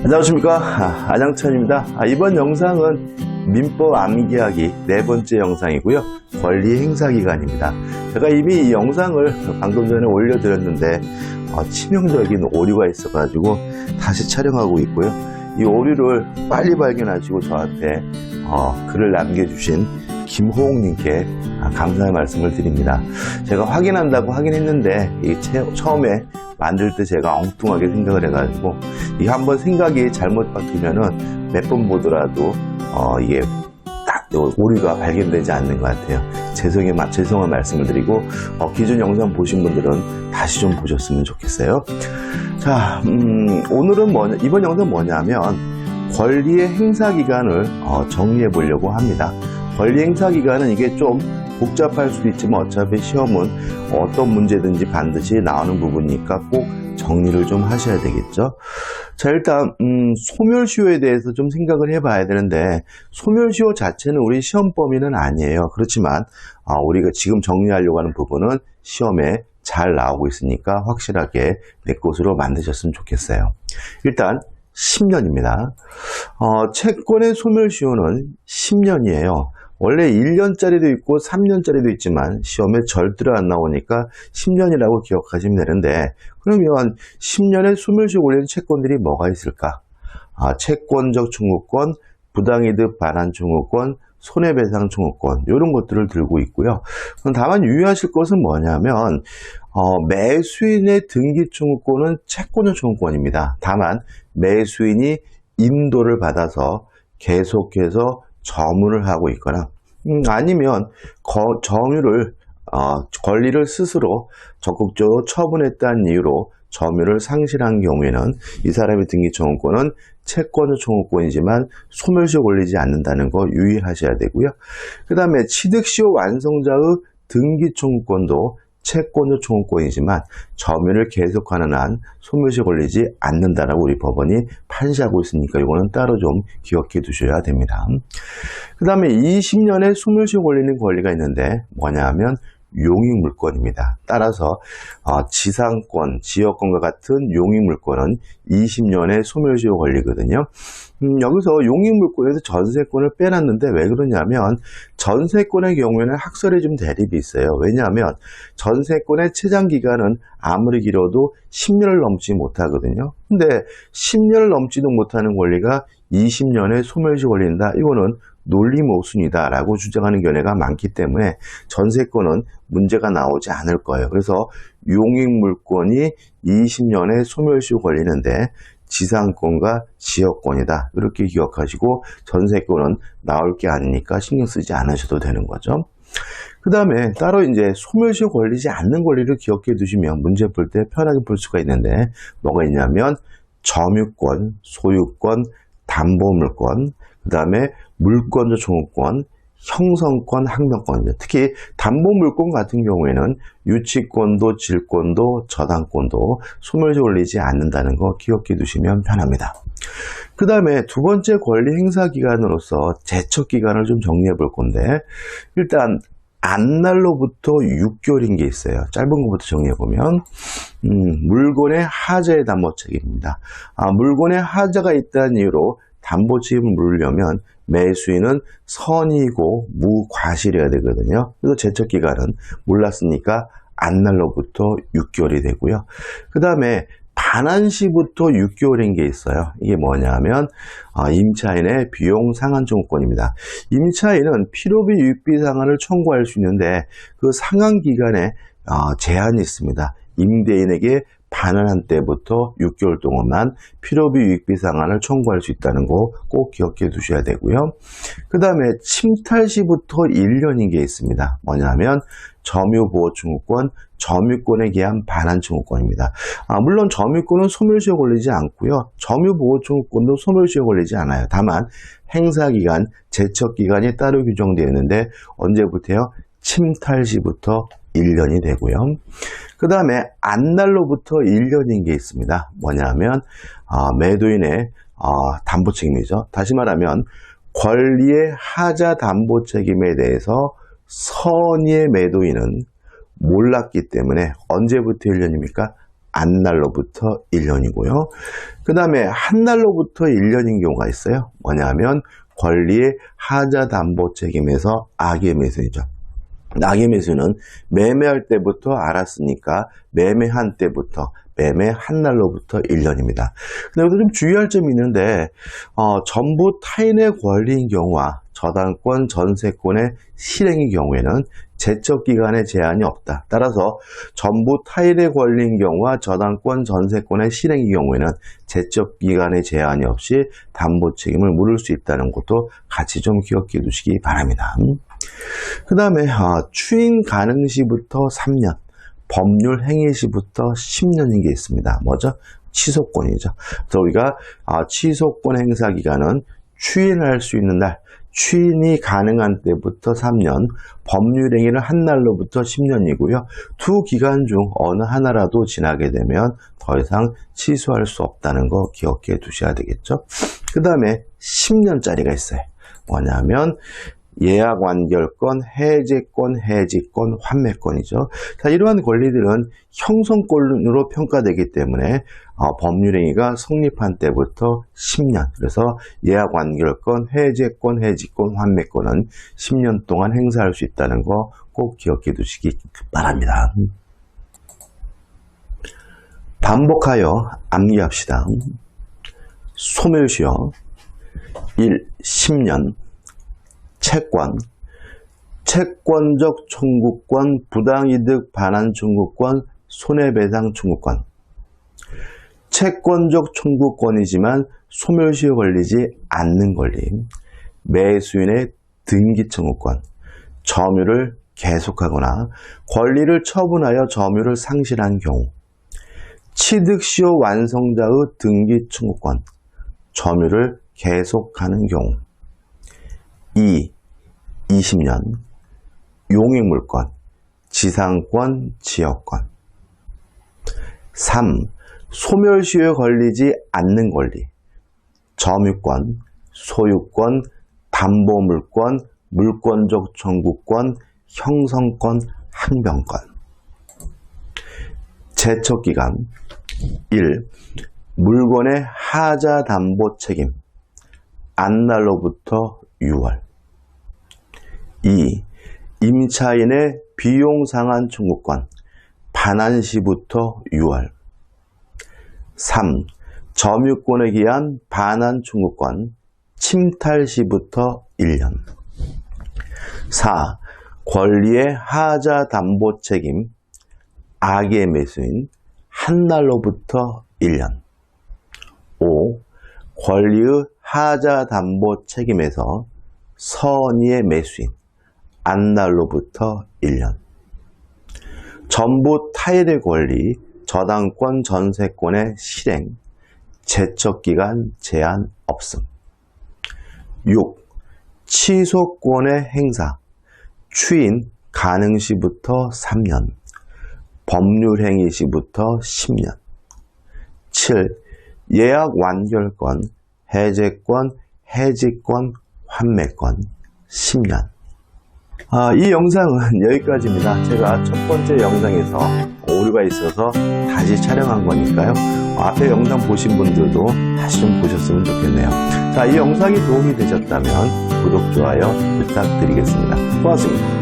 안녕하십니까, 안양천입니다. 이번 영상은 민법 암기하기 네 번째 영상이고요. 권리 행사 기간입니다. 제가 이미 이 영상을 방금 전에 올려드렸는데 치명적인 오류가 있어가지고 다시 촬영하고 있고요. 이 오류를 빨리 발견하시고 저한테 글을 남겨주신 김호웅님께 감사의 말씀을 드립니다. 제가 확인한다고 하긴 했는데 처음에 만들 때 제가 엉뚱하게 생각을 해가지고 이게 한번 생각이 잘못 바뀌면은 몇 번 보더라도 이게 딱 오류가 발견되지 않는 것 같아요. 죄송한 말씀을 드리고 기존 영상 보신 분들은 다시 좀 보셨으면 좋겠어요. 자, 오늘은 이번 영상 뭐냐면 권리의 행사 기간을 정리해 보려고 합니다. 권리 행사 기간은 이게 좀 복잡할 수도 있지만 어차피 시험은 어떤 문제든지 반드시 나오는 부분이니까 꼭 정리를 좀 하셔야 되겠죠. 자, 일단 소멸시효에 대해서 좀 생각을 해봐야 되는데 소멸시효 자체는 우리 시험 범위는 아니에요. 그렇지만 우리가 지금 정리하려고 하는 부분은 시험에 잘 나오고 있으니까 확실하게 내 것으로 만드셨으면 좋겠어요. 일단 10년입니다. 채권의 소멸시효는 10년이에요. 원래 1년짜리도 있고 3년짜리도 있지만 시험에 절대로 안 나오니까 10년이라고 기억하시면 되는데, 그러면 10년에 소멸시효 걸리는 채권들이 뭐가 있을까? 채권적 청구권, 부당이득 반환 청구권, 손해배상 청구권, 이런 것들을 들고 있고요. 다만 유의하실 것은 뭐냐면 매수인의 등기 청구권은 채권적 청구권입니다. 다만 매수인이 인도를 받아서 계속해서 점유를 하고 있거나 아니면 점유를 권리를 스스로 적극적으로 처분했다는 이유로 점유를 상실한 경우에는 이 사람의 등기 청구권은 채권의 청구권이지만 소멸시효 걸리지 않는다는 거 유의하셔야 되고요. 그 다음에 취득시효 완성자의 등기 청구권도 채권의 청구권이지만 점유를 계속하는 한 소멸시효 걸리지 않는다라고 우리 법원이 판시하고 있으니까 이거는 따로 좀 기억해 두셔야 됩니다. 그 다음에 20년에 소멸시효 걸리는 권리가 있는데 뭐냐 하면 용익물권입니다. 따라서 지상권, 지역권과 같은 용익물권은 20년에 소멸시효 걸리거든요. 여기서 용익물권에서 전세권을 빼놨는데 왜 그러냐면 전세권의 경우에는 학설에 좀 대립이 있어요. 왜냐하면 전세권의 최장기간은 아무리 길어도 10년을 넘지 못하거든요. 근데 10년을 넘지도 못하는 권리가 20년에 소멸시효 걸린다. 이거는 논리 모순이다 라고 주장하는 견해가 많기 때문에 전세권은 문제가 나오지 않을 거예요. 그래서 용익물권이 20년에 소멸시효 걸리는데 지상권과 지역권이다. 이렇게 기억하시고 전세권은 나올 게 아니니까 신경 쓰지 않으셔도 되는 거죠. 그 다음에 따로 이제 소멸시효 걸리지 않는 권리를 기억해 두시면 문제 풀 때 편하게 풀 수가 있는데 뭐가 있냐면 점유권, 소유권, 담보물권, 그 다음에 물권적 청구권, 형성권, 항명권. 특히 담보물권 같은 경우에는 유치권도 질권도 저당권도 소멸시효 걸리지 않는다는 거 기억해 두시면 편합니다. 그 다음에 두 번째 권리 행사 기간으로서 제척 기간을 좀 정리해 볼 건데, 일단 안날로부터 6개월인 게 있어요. 짧은 것부터 정리해 보면 물건의 하자의 담보 책임입니다. 물건의 하자가 있다는 이유로 담보 책임을 물으려면 매수인은 선이고 무과실이어야 되거든요. 그래서 제척 기간은 몰랐으니까 안날로부터 6개월이 되고요. 그 다음에 반환 시부터 6개월인 게 있어요. 이게 뭐냐면 임차인의 비용 상환 청구권입니다. 임차인은 필요비 유익비 상환을 청구할 수 있는데 그 상환 기간에 제한이 있습니다. 임대인에게 반환한 때부터 6개월 동안만 필요비 유익비 상환을 청구할 수 있다는 거 꼭 기억해 두셔야 되고요. 그 다음에 침탈 시부터 1년인 게 있습니다. 뭐냐면 점유보호 청구권, 점유권에 기한 반환 청구권입니다. 물론 점유권은 소멸시효 걸리지 않고요. 점유보호 청구권도 소멸시효 걸리지 않아요. 다만 행사기간, 제척기간이 따로 규정되어 있는데 언제부터요? 침탈 시부터 1년이 되고요. 그 다음에 안날로부터 1년인 게 있습니다. 뭐냐면 매도인의 담보 책임이죠. 다시 말하면 권리의 하자 담보 책임에 대해서 선의의 매도인은 몰랐기 때문에 언제부터 1년입니까? 안날로부터 1년이고요. 그 다음에 한 날로부터 1년인 경우가 있어요. 뭐냐면 권리의 하자 담보 책임에서 악의 매수이죠. 악의 매수는 매매할 때부터 알았으니까 매매한 때부터 매매한 날로부터 1년입니다. 근데 여기서 좀 주의할 점이 있는데 전부 타인의 권리인 경우와 저당권, 전세권의 실행의 경우에는 제척기간의 제한이 없다. 따라서 전부 타인의 권리인 경우와 저당권, 전세권의 실행의 경우에는 제척기간의 제한이 없이 담보 책임을 물을 수 있다는 것도 같이 좀 기억해 두시기 바랍니다. 그 다음에 추인 가능 시부터 3년, 법률 행위 시부터 10년인 게 있습니다. 뭐죠? 취소권이죠. 그래서 우리가 취소권 행사 기간은 추인할 수 있는 날, 추인이 가능한 때부터 3년, 법률 행위는 한 날로부터 10년이고요. 두 기간 중 어느 하나라도 지나게 되면 더 이상 취소할 수 없다는 거 기억해 두셔야 되겠죠. 그 다음에 10년짜리가 있어요. 뭐냐면 예약 완결권, 해제권, 해지권, 환매권이죠. 자, 이러한 권리들은 형성권으로 평가되기 때문에 법률행위가 성립한 때부터 10년, 그래서 예약 완결권, 해제권, 해지권, 환매권은 10년 동안 행사할 수 있다는 거 꼭 기억해 두시기 바랍니다. 반복하여 암기합시다. 소멸시효 1. 10년 채권, 채권적 청구권, 부당이득 반환 청구권, 손해배상 청구권. 채권적 청구권이지만 소멸시효 걸리지 않는 권리. 매수인의 등기 청구권. 점유를 계속하거나 권리를 처분하여 점유를 상실한 경우. 취득시효 완성자의 등기 청구권. 점유를 계속하는 경우. 2. 20년 용익물권, 지상권, 지역권. 3. 소멸시효에 걸리지 않는 권리. 점유권, 소유권, 담보물권, 물권적 청구권, 형성권, 항변권. 제척기간 1. 물건의 하자 담보 책임 안날로부터 6월. 2. 임차인의 비용 상환 청구권 반환 시부터 6월. 3. 점유권에 기한 반환 청구권 침탈 시부터 1년. 4. 권리의 하자 담보 책임 악의 매수인 한 날로부터 1년. 5. 권리의 하자 담보 책임에서 선의의 매수인 안날로부터 1년. 전부 타일의 권리, 저당권, 전세권의 실행, 제척기간 제한 없음. 6. 취소권의 행사, 추인 가능시부터 3년, 법률행위시부터 10년. 7. 예약 완결권, 해제권, 해지권, 환매권 10년. 이 영상은 여기까지입니다. 제가 첫 번째 영상에서 오류가 있어서 다시 촬영한 거니까요. 앞에 영상 보신 분들도 다시 좀 보셨으면 좋겠네요. 자, 이 영상이 도움이 되셨다면 구독, 좋아요 부탁드리겠습니다. 고맙습니다.